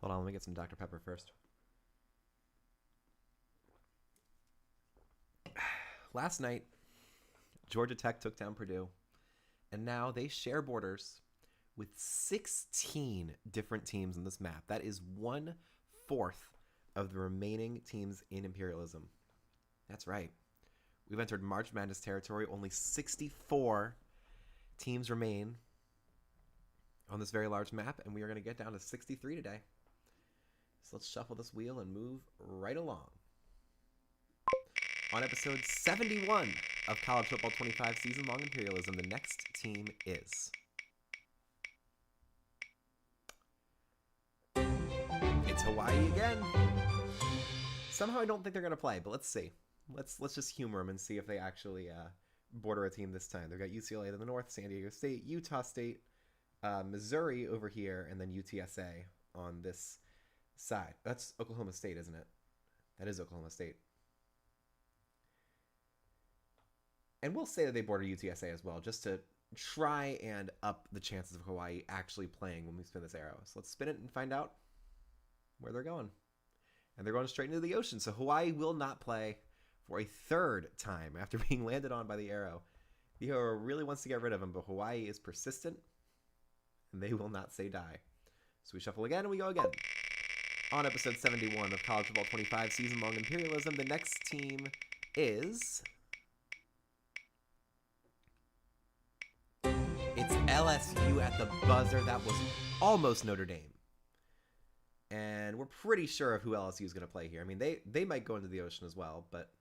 Hold on, let me get some Dr. Pepper first. Last night, Georgia Tech took down Purdue, and now they share borders with 16 different teams in this map. That is 1/4 of the remaining teams in Imperialism. That's right. We've entered March Madness territory. Only 64 teams remain on this very large map, and we are going to get down to 63 today. So let's shuffle this wheel and move right along. On episode 71 of College Football 25 Season-Long Imperialism, the next team is... It's Hawaii again. Somehow I don't think they're going to play, but let's see. Let's just humor them and see if they actually border a team this time. They've got UCLA to the north, San Diego State, Utah State, Missouri over here, and then UTSA on this side. That's Oklahoma State, isn't it? That is Oklahoma State. And we'll say that they border UTSA as well, just to try and up the chances of Hawaii actually playing when we spin this arrow. So let's spin it and find out where they're going. And they're going straight into the ocean. So Hawaii will not play for a third time after being landed on by the arrow. The arrow really wants to get rid of them, but Hawaii is persistent, and they will not say die. So we shuffle again, and we go again. On episode 71 of College Football 25 Season-Long Imperialism, the next team is... It's LSU at the buzzer. That was almost Notre Dame. And we're pretty sure of who LSU is going to play here. I mean, they might go into the ocean as well, but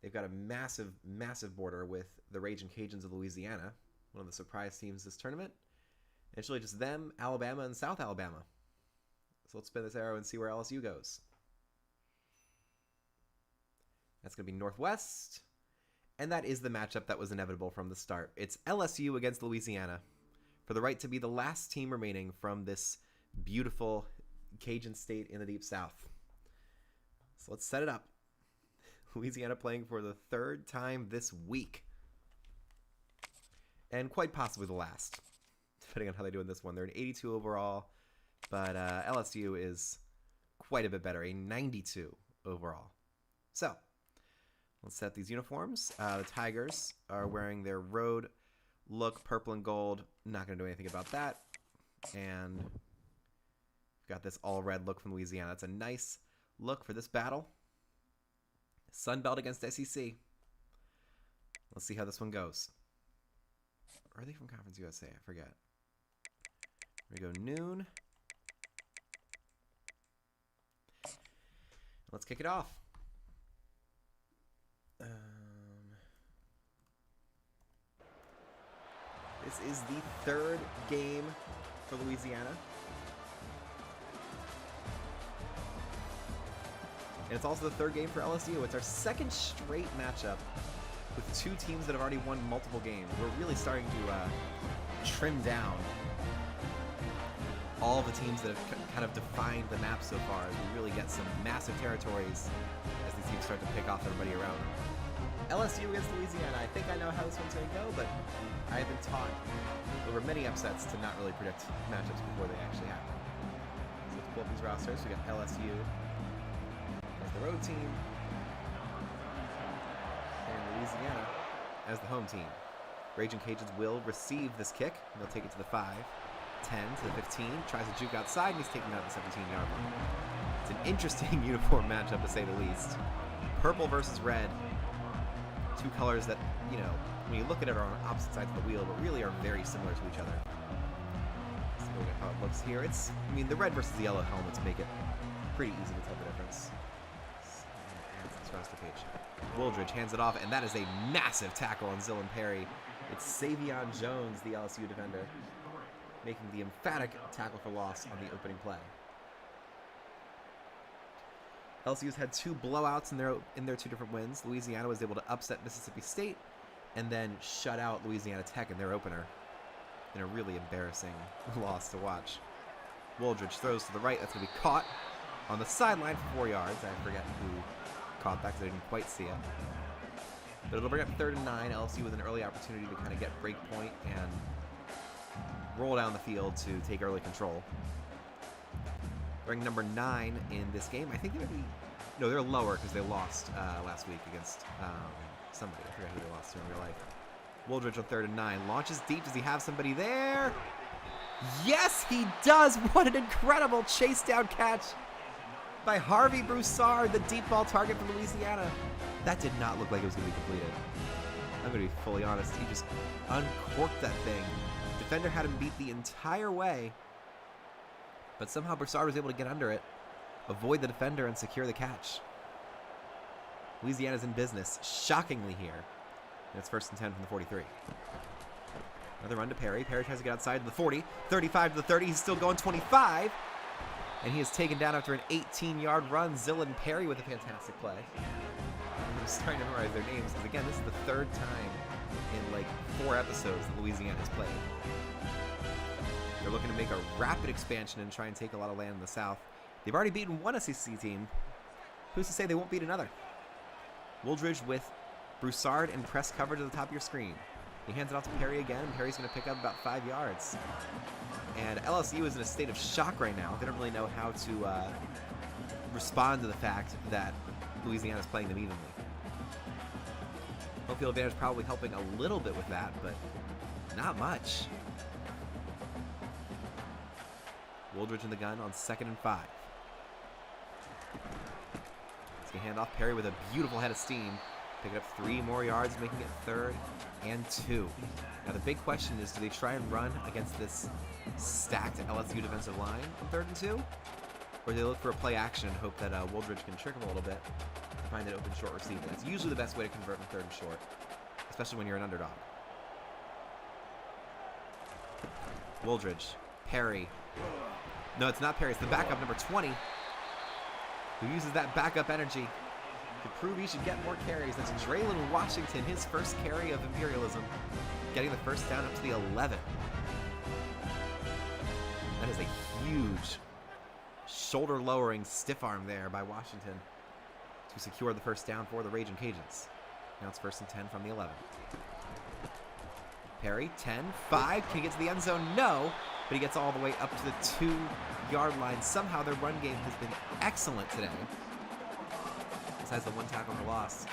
they've got a massive, massive border with the Ragin Cajuns of Louisiana, one of the surprise teams this tournament. And it's really just them, Alabama, and South Alabama. So let's spin this arrow and see where LSU goes. That's going to be Northwest. And that is the matchup that was inevitable from the start. It's LSU against Louisiana for the right to be the last team remaining from this beautiful Cajun state in the Deep South. So let's set it up. Louisiana playing for the third time this week. And quite possibly the last, depending on how they do in this one. They're an 82 overall, but LSU is quite a bit better, a 92 overall. So let's set these uniforms. The Tigers are wearing their road look, purple and gold. Not going to do anything about that. And we've got this all-red look from Louisiana. That's a nice look for this battle. Sunbelt against SEC. Let's see how this one goes. Or are they from Conference USA? I forget. Here we go, noon. Let's kick it off. This is the third game for Louisiana. And it's also the third game for LSU. It's our second straight matchup with two teams that have already won multiple games. We're really starting to trim down all the teams that have kind of defined the map so far as we really get some massive territories as these teams start to pick off everybody around them. LSU against Louisiana. I think I know how this one's going to go, but I have been taught over many upsets to not really predict matchups before they actually happen. So let's pull up these rosters. We got LSU as the road team and Louisiana as the home team. Ragin Cajuns will receive this kick. They'll take it to the 5, 10 to the 15. Tries to juke outside, and he's taken out the 17-yard line. It's an interesting uniform matchup, to say the least. Purple versus red. Two colors that, you know, when you look at it, are on opposite sides of the wheel, but really are very similar to each other. Let's look at how it looks here. I mean, the red versus the yellow helmets make it pretty easy to tell the difference. Add this roster page. Wooldridge hands it off, and that is a massive tackle on Zillin Perry. It's Savion Jones, the LSU defender, making the emphatic tackle for loss on the opening play. LSU's had two blowouts in their two different wins. Louisiana was able to upset Mississippi State and then shut out Louisiana Tech in their opener in a really embarrassing loss to watch. Wooldridge throws to the right. That's going to be caught on the sideline for 4 yards. I forget who caught that because I didn't quite see it. But it'll bring up 3rd and 9. LSU with an early opportunity to kind of get break point and roll down the field to take early control. ranked number 9 in this game. I think they would be... No, they're lower because they lost last week against somebody. I forgot who they lost to in real life. Wooldridge on 3rd and 9. Launches deep. Does he have somebody there? Yes, he does. What an incredible chase down catch by Harvey Broussard, the deep ball target for Louisiana. That did not look like it was going to be completed. I'm going to be fully honest. He just uncorked that thing. Defender had him beat the entire way, but somehow Broussard was able to get under it, avoid the defender, and secure the catch. Louisiana's in business, shockingly here. And it's 1st and 10 from the 43. Another run to Perry. Perry tries to get outside to the 40. 35 to the 30. He's still going 25. And he is taken down after an 18-yard run. Zillin Perry with a fantastic play. I'm just trying to memorize their names because, again, this is the 3rd time in like 4 episodes that Louisiana has played. They're looking to make a rapid expansion and try and take a lot of land in the South. They've already beaten one SEC team. Who's to say they won't beat another? Wooldridge with Broussard and press coverage at the top of your screen. He hands it off to Perry again, and Perry's going to pick up about 5 yards. And LSU is in a state of shock right now. They don't really know how to respond to the fact that Louisiana is playing them evenly. Home field advantage probably helping a little bit with that, but not much. Wooldridge in the gun on 2nd and 5. He's going to hand off Perry with a beautiful head of steam. Picking up 3 more yards, making it 3rd and 2. Now the big question is, do they try and run against this stacked LSU defensive line on 3rd and 2? Or do they look for a play action and hope that Wooldridge can trick them a little bit and find an open short receiver? That's usually the best way to convert on 3rd and short, especially when you're an underdog. Wooldridge, Perry. No, it's not Perry. It's the backup, number 20, who uses that backup energy to prove he should get more carries. That's Draylon Washington, his first carry of Imperialism, getting the first down up to the 11. That is a huge shoulder-lowering stiff arm there by Washington to secure the first down for the Ragin Cajuns. Now it's 1st and 10 from the 11. Perry, 10, 5. Can he get to the end zone? No, but he gets all the way up to the 2-yard line. Somehow their run game has been excellent today. Besides the 1 tackle for loss.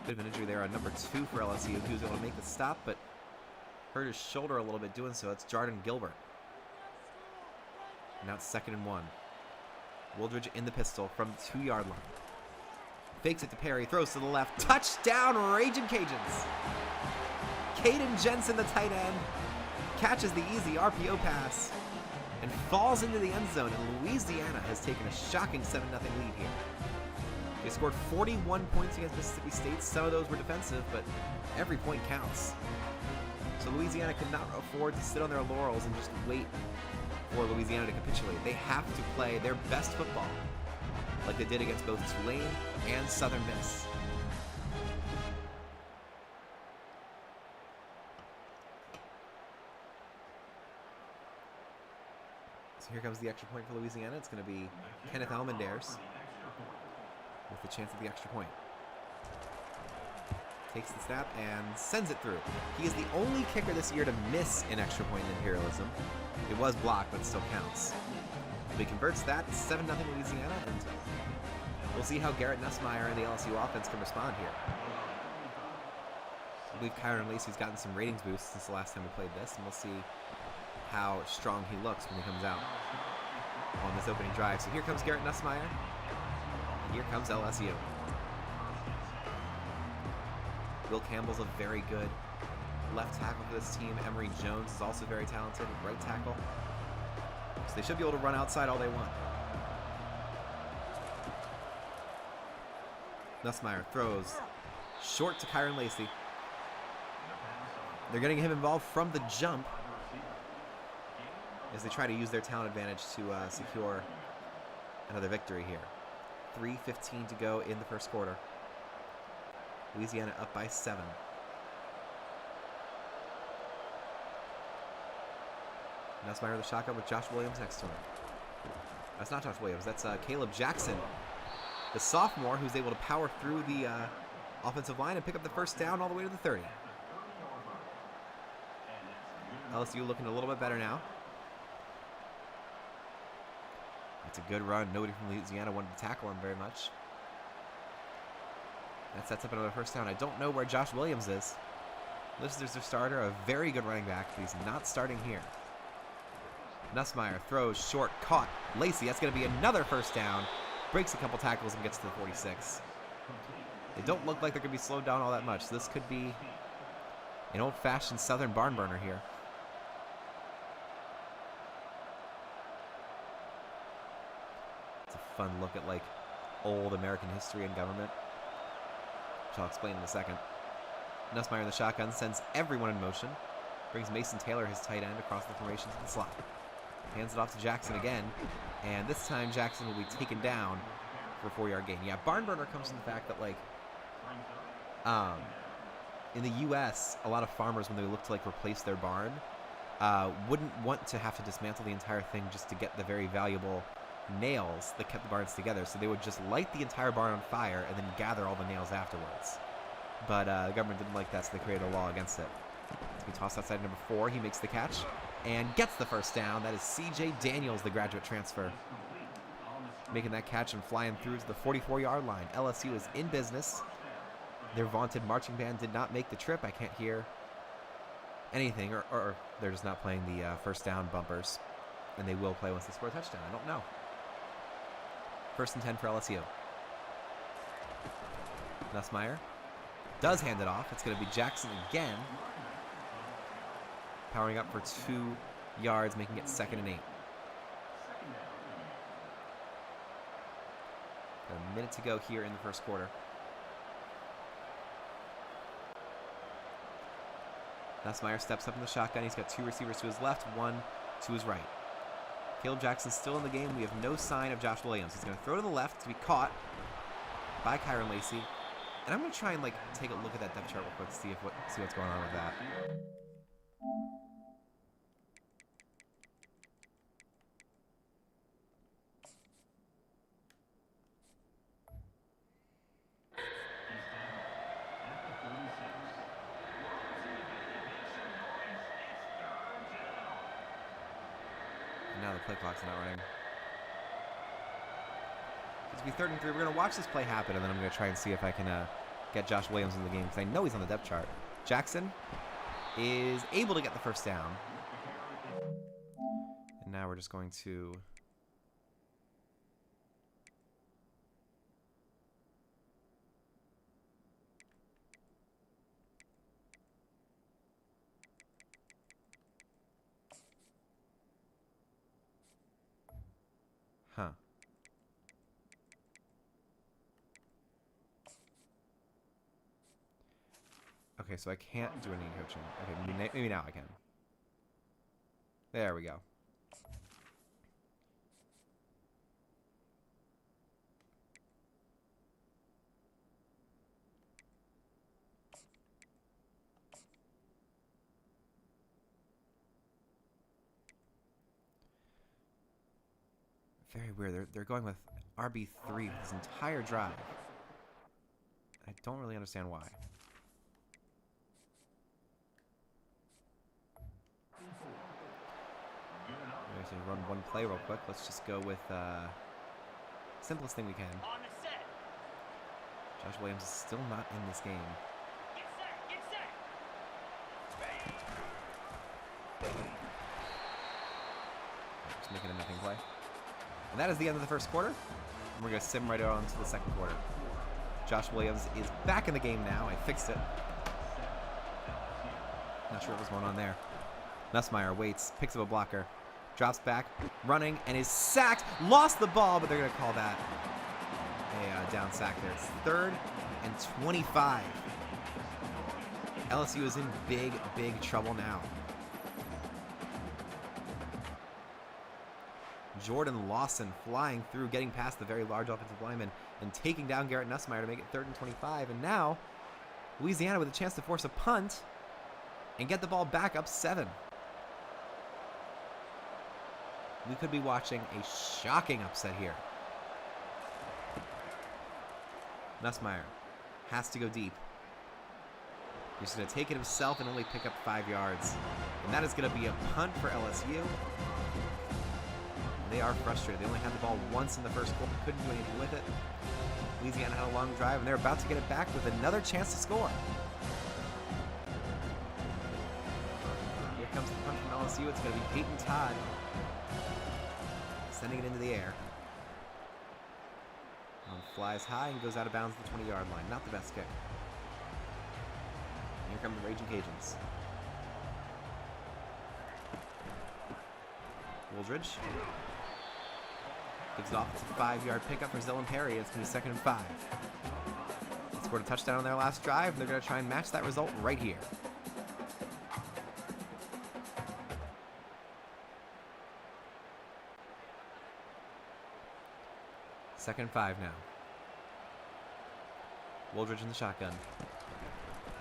Bit of an injury there on number 2 for LSU, who was able to make the stop, but hurt his shoulder a little bit doing so. It's Jordan Gilbert. And now it's 2nd and 1. Wooldridge in the pistol from the 2-yard line. Fakes it to Perry, throws to the left. Touchdown, Ragin Cajuns. Caden Jensen, the tight end, catches the easy RPO pass and falls into the end zone, and Louisiana has taken a shocking 7-0 lead here. They scored 41 points against Mississippi State. Some of those were defensive, but every point counts. So Louisiana could not afford to sit on their laurels and just wait for Louisiana to capitulate. They have to play their best football, like they did against both Tulane and Southern Miss. So here comes the extra point for Louisiana. It's going to be Kenneth Almendares with the chance at the extra point. Takes the snap and sends it through. He is the only kicker this year to miss an extra point in Imperialism. It was blocked, but it still counts. If he converts that, 7-0 Louisiana, and we'll see how Garrett Nussmeier and the LSU offense can respond here. I believe Kyron Lacey's gotten some ratings boosts since the last time we played this, and we'll see how strong he looks when he comes out on this opening drive. So here comes Garrett Nussmeier. Here comes LSU. Will Campbell's a very good left tackle for this team. Emory Jones is also very talented at right tackle. So they should be able to run outside all they want. Nussmeier throws short to Kyron Lacey. They're getting him involved from the jump as they try to use their talent advantage to secure another victory here. 3:15 to go in the first quarter. Louisiana up by 7. Nussmeier the shotgun with Josh Williams next to him. That's not Josh Williams, that's Caleb Jackson, the sophomore who's able to power through the offensive line and pick up the first down all the way to the 30. LSU looking a little bit better now. It's a good run. Nobody from Louisiana wanted to tackle him very much. That sets up another first down. I don't know where Josh Williams is. This is their starter, a very good running back, but he's not starting here. Nussmeier throws short, caught. Lacey, that's going to be another first down. Breaks a couple tackles and gets to the 46. They don't look like they're going to be slowed down all that much. So this could be an old-fashioned Southern barn burner here. It's a fun look at, like, old American history and government, which I'll explain in a second. Nussmeier in the shotgun sends everyone in motion. Brings Mason Taylor, his tight end, across the formation to the slot. Hands it off to Jackson again. And this time Jackson will be taken down for a 4-yard gain. Yeah, barn burner comes from the fact that, like, in the U.S., a lot of farmers, when they look to, like, replace their barn, wouldn't want to have to dismantle the entire thing just to get the very valuable nails that kept the barns together. So they would just light the entire barn on fire and then gather all the nails afterwards. But the government didn't like that, so they created a law against it. He tossed outside number 4. He makes the catch and gets the first down. That is C.J. Daniels, the graduate transfer, making that catch and flying through to the 44-yard line. LSU is in business. Their vaunted marching band did not make the trip. I can't hear anything, or they're just not playing the first down bumpers, and they will play once they score a touchdown. I don't know. 1st and 10 for LSU. Nussmeier does hand it off. It's going to be Jackson again, powering up for 2 yards, making it 2nd and 8. Got a minute to go here in the first quarter. Nussmeier steps up in the shotgun. He's got 2 receivers to his left, 1 to his right. Caleb Jackson's still in the game. We have no sign of Josh Williams. He's going to throw to the left to be caught by Kyron Lacey. And I'm going to try and, like, take a look at that depth chart real quick to see what's going on with that. And now the play clock's not running. It's going to be 3rd and 3. We're going to watch this play happen, and then I'm going to try and see if I can get Josh Williams in the game, because I know he's on the depth chart. Jackson is able to get the first down. And now we're just going to... Huh. Okay, so I can't do any coaching. Okay, maybe now I can. There we go. Very weird. They're going with RB3 this entire drive. I don't really understand why. We're going to run one play real quick. Let's just go with simplest thing we can. Josh Williams is still not in this game. Just making a nothing play. And that is the end of the first quarter. And we're going to sim right on to the second quarter. Josh Williams is back in the game now. I fixed it. Not sure what was going on there. Nussmeier waits, picks up a blocker, drops back, running, and is sacked. Lost the ball, but they're going to call that a down sack there. It's 3rd and 25. LSU is in big, big trouble now. Jordan Lawson flying through, getting past the very large offensive lineman and taking down Garrett Nussmeier to make it 3rd and 25. And now, Louisiana with a chance to force a punt and get the ball back up 7. We could be watching a shocking upset here. Nussmeier has to go deep. He's going to take it himself and only pick up 5 yards. And that is going to be a punt for LSU. They are frustrated. They only had the ball once in the first quarter, couldn't do anything with it. Louisiana had a long drive, and they're about to get it back with another chance to score. Here comes the punch from LSU. It's going to be Peyton Todd sending it into the air. Flies high and goes out of bounds at the 20-yard line. Not the best kick. Here come the Ragin Cajuns. Wooldridge gives it off. It's a 5-yard pickup for Zellen Perry. It's going to be 2nd and 5. They scored a touchdown on their last drive. They're going to try and match that result right here. Second and 5 now. Wooldridge in the shotgun.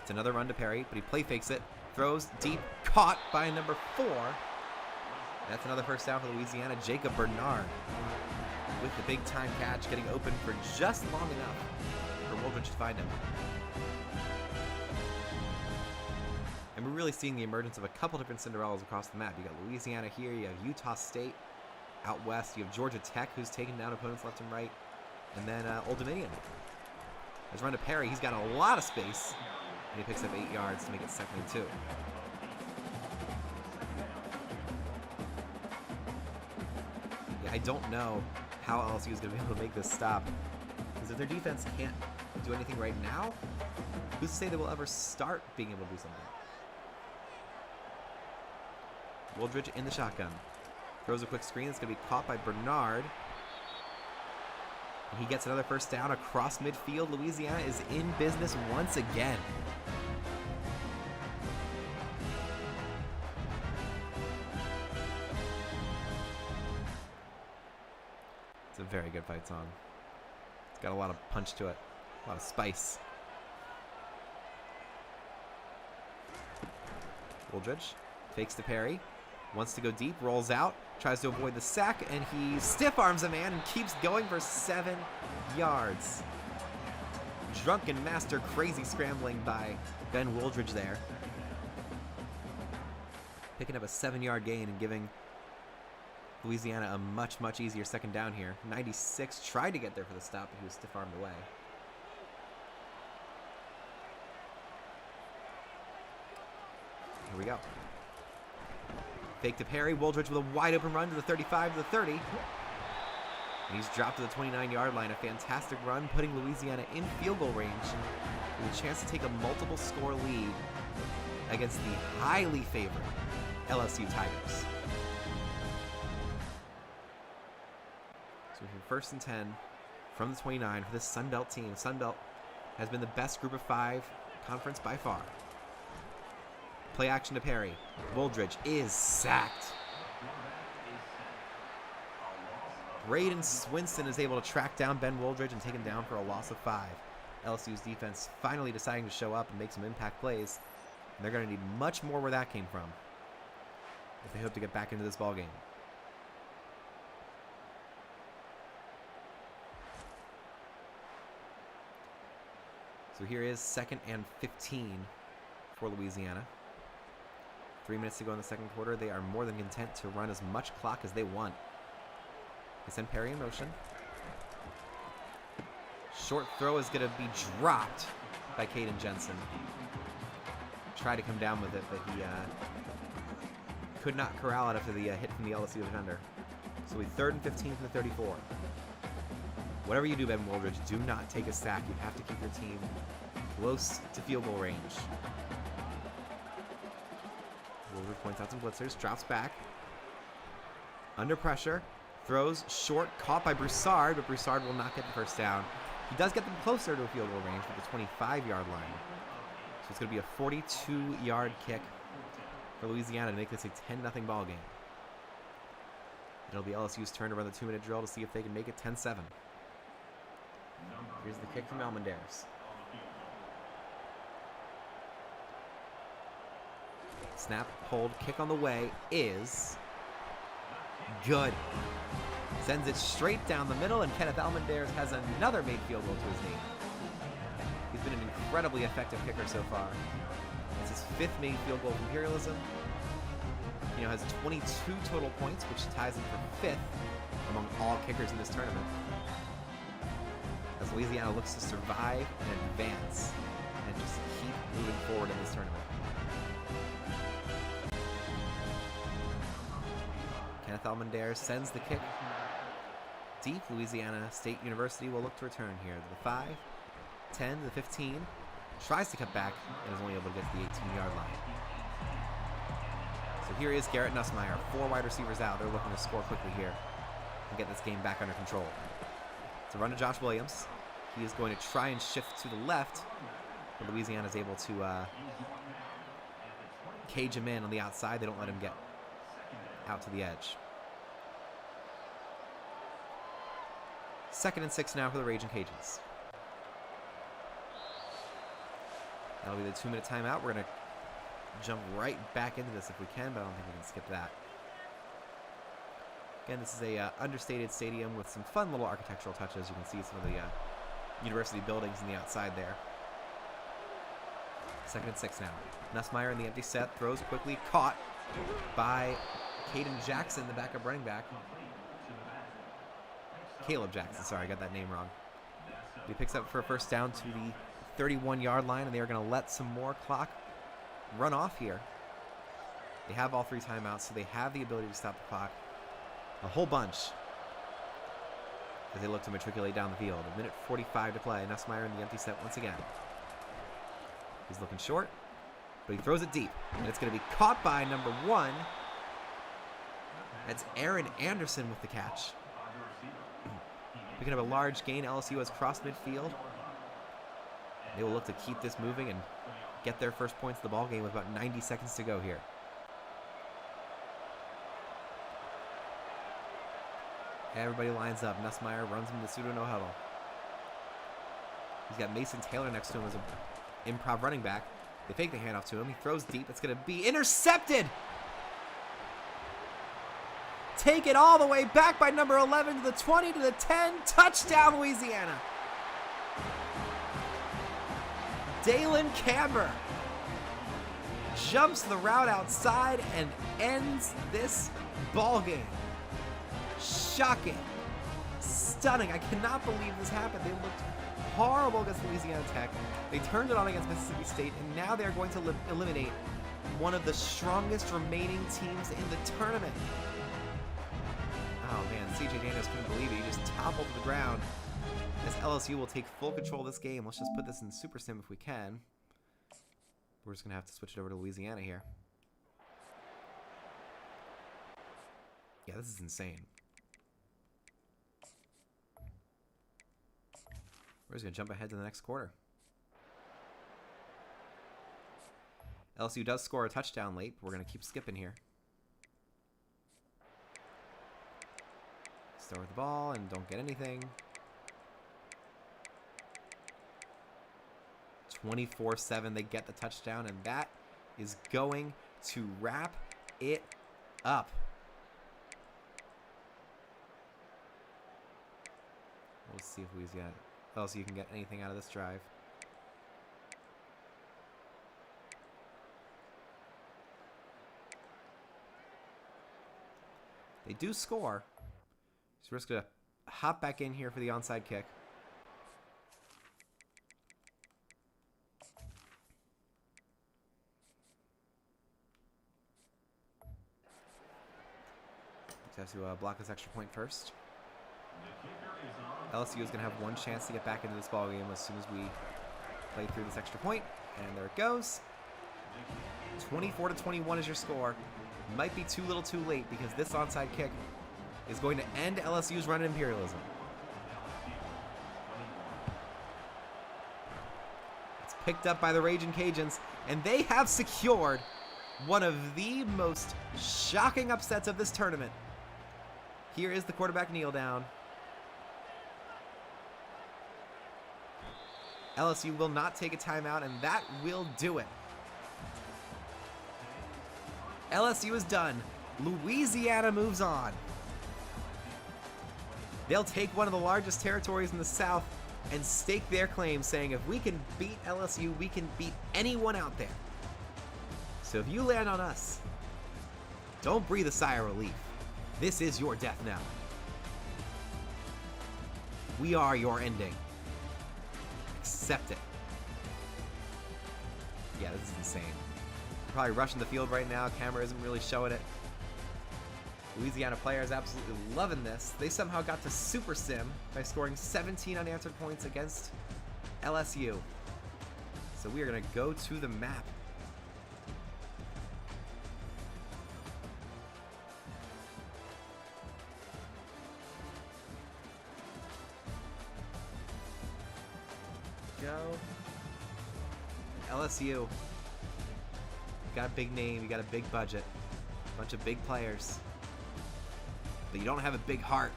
It's another run to Perry, but he play fakes it. Throws deep, caught by number 4. That's another first down for Louisiana. Jacob Bernard with the big time catch, getting open for just long enough for Wooldridge to find him. And we're really seeing the emergence of a couple different Cinderellas across the map. You got Louisiana here, you have Utah State out west, you have Georgia Tech, who's taking down opponents left and right, and then Old Dominion. There's run to Perry. He's got a lot of space, and he picks up 8 yards to make it 2nd and 2. I don't know how LSU is going to be able to make this stop, because if their defense can't do anything right now, who's to say they will ever start being able to do something? Wooldridge in the shotgun. Throws a quick screen. It's going to be caught by Bernard. And he gets another first down across midfield. Louisiana is in business once again. It's a very good fight song. It's got a lot of punch to it, a lot of spice. Wooldridge fakes to Perry, wants to go deep, rolls out, tries to avoid the sack, and he stiff arms a man and keeps going for 7 yards. Drunken master crazy scrambling by Ben Wooldridge there. Picking up a 7-yard gain and giving Louisiana a much, much easier second down here. 96 tried to get there for the stop, but he was stiff-armed away. Here we go. Fake to Perry. Wooldridge with a wide-open run to the 35 to the 30. And he's dropped to the 29-yard line. A fantastic run, putting Louisiana in field goal range with a chance to take a multiple-score lead against the highly favored LSU Tigers. So we're 1st and 10 from the 29 for this Sun Belt team. Sun Belt has been the best group of 5 conference by far. Play action to Perry. Wooldridge is sacked. Braden Swinson is able to track down Ben Wooldridge and take him down for a loss of 5. LSU's defense finally deciding to show up and make some impact plays. And they're going to need much more where that came from if they hope to get back into this ballgame. So here is 2nd and 15 for Louisiana. 3 minutes to go in the second quarter. They are more than content to run as much clock as they want. They send Perry in motion. Short throw is going to be dropped by Caden Jensen. Tried to come down with it, but he could not corral it after the hit from the LSU defender. So we 3rd and 15 from the 34. Whatever you do, Ben Wooldridge, do not take a sack. You have to keep your team close to field goal range. Wooldridge points out some blitzers, drops back. Under pressure, throws short, caught by Broussard, but Broussard will not get the first down. He does get them closer to a field goal range at the 25-yard line. So it's going to be a 42-yard kick for Louisiana to make this a 10-0 ball game. It'll be LSU's turn to run the 2-minute drill to see if they can make it 10-7. Here's the kick from Almendares. Snap, hold, kick on the way is good. Sends it straight down the middle, and Kenneth Almendares has another made field goal to his name. He's been an incredibly effective kicker so far. It's his 5th made field goal of Imperialism. Has 22 total points, which ties him for 5th among all kickers in this tournament. As Louisiana looks to survive and advance and just keep moving forward in this tournament. Kenneth Almendaire sends the kick deep. Louisiana State University will look to return here to the 5, 10 to the 15. Tries to cut back and is only able to get to the 18-yard line. So here is Garrett Nussmeier. 4 wide receivers out. They're looking to score quickly here and get this game back under control. It's a run to Josh Williams. He is going to try and shift to the left, but Louisiana is able to cage him in on the outside. They don't let him get out to the edge. 2nd and 6 now for the Ragin Cajuns. That'll be the 2-minute timeout. We're going to jump right back into this if we can, but I don't think we can skip that. Again, this is a understated stadium with some fun little architectural touches. You can see some of the university buildings on the outside there. 2nd and 6 now. Nussmeier in the empty set, throws quickly, caught by Caden Jackson, the backup running back. Caleb Jackson, sorry, I got that name wrong. He picks up for a first down to the 31-yard line, and they are going to let some more clock run off here. They have all 3 timeouts, so they have the ability to stop the clock a whole bunch as they look to matriculate down the field. 1:45 to play. Nussmeier in the empty set once again. He's looking short, but he throws it deep, and it's going to be caught by number 1. That's Aaron Anderson with the catch. Picking up a large gain. LSU has crossed midfield. They will look to keep this moving and get their first points of the ball game with about 90 seconds to go here. Everybody lines up. Nussmeier runs him to pseudo no huddle. He's got Mason Taylor next to him as an improv running back. They fake the handoff to him. He throws deep. It's going to be intercepted. Take it all the way back by number 11 to the 20 to the 10. Touchdown, Louisiana. Dalen Camber jumps the route outside and ends this ball game. Shocking. Stunning. I cannot believe this happened. They looked horrible against Louisiana Tech. They turned it on against Mississippi State, and now they're going to eliminate one of the strongest remaining teams in the tournament. Oh man, CJ Daniels couldn't believe it. He just toppled to the ground as LSU will take full control of this game. Let's just put this in Super Sim if we can. We're just going to have to switch it over to Louisiana here. Yeah, this is insane. We're just going to jump ahead to the next quarter. LSU does score a touchdown late, but we're going to keep skipping here. Start with the ball and don't get anything. 24-7, they get the touchdown, and that is going to wrap it up. We'll see if LSU can get anything out of this drive. They do score. So we're just going to hop back in here for the onside kick. Just have to block this extra point first. LSU is going to have one chance to get back into this ballgame as soon as we play through this extra point. And there it goes. 24-21 is your score. Might be too little too late because this onside kick is going to end LSU's run at Imperialism. It's picked up by the Ragin Cajuns, and they have secured one of the most shocking upsets of this tournament. Here is the quarterback kneel down. LSU will not take a timeout, and that will do it. LSU is done. Louisiana moves on. They'll take one of the largest territories in the South and stake their claim, saying if we can beat LSU, we can beat anyone out there. So if you land on us, don't breathe a sigh of relief. This is your death now. We are your ending. Accept it. Yeah, this is insane. They're probably rushing the field right now. Camera isn't really showing it. Louisiana players absolutely loving this. They somehow got to Super Sim by scoring 17 unanswered points against LSU. So we are going to go to the map. Go. LSU. You got a big name, you got a big budget, a bunch of big players. But you don't have a big heart.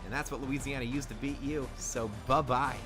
And that's what Louisiana used to beat you. So bye-bye.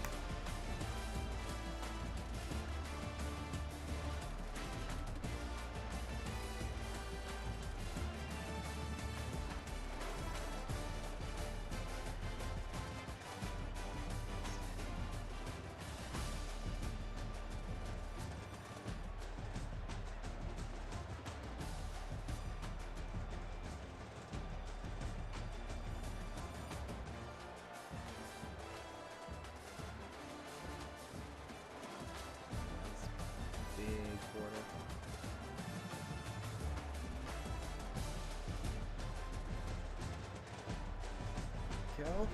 Go.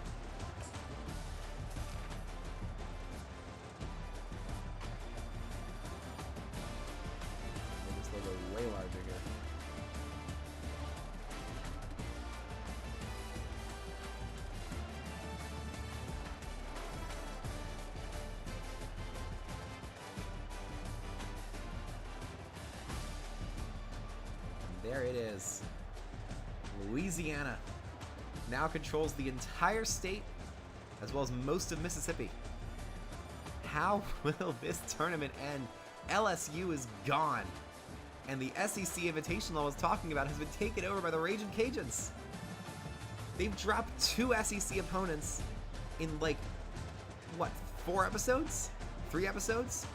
This logo way larger here. And there it is. Louisiana now controls the entire state as well as most of Mississippi. How will this tournament end? LSU is gone, and the SEC Invitational I was talking about has been taken over by the Ragin Cajuns. They've dropped 2 SEC opponents in like, what, 4 episodes? 3 episodes?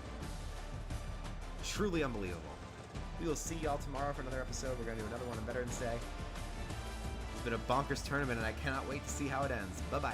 Truly unbelievable. We will see y'all tomorrow for another episode. We're going to do another one on Veterans Day. It's been a bonkers tournament, and I cannot wait to see how it ends. Bye-bye.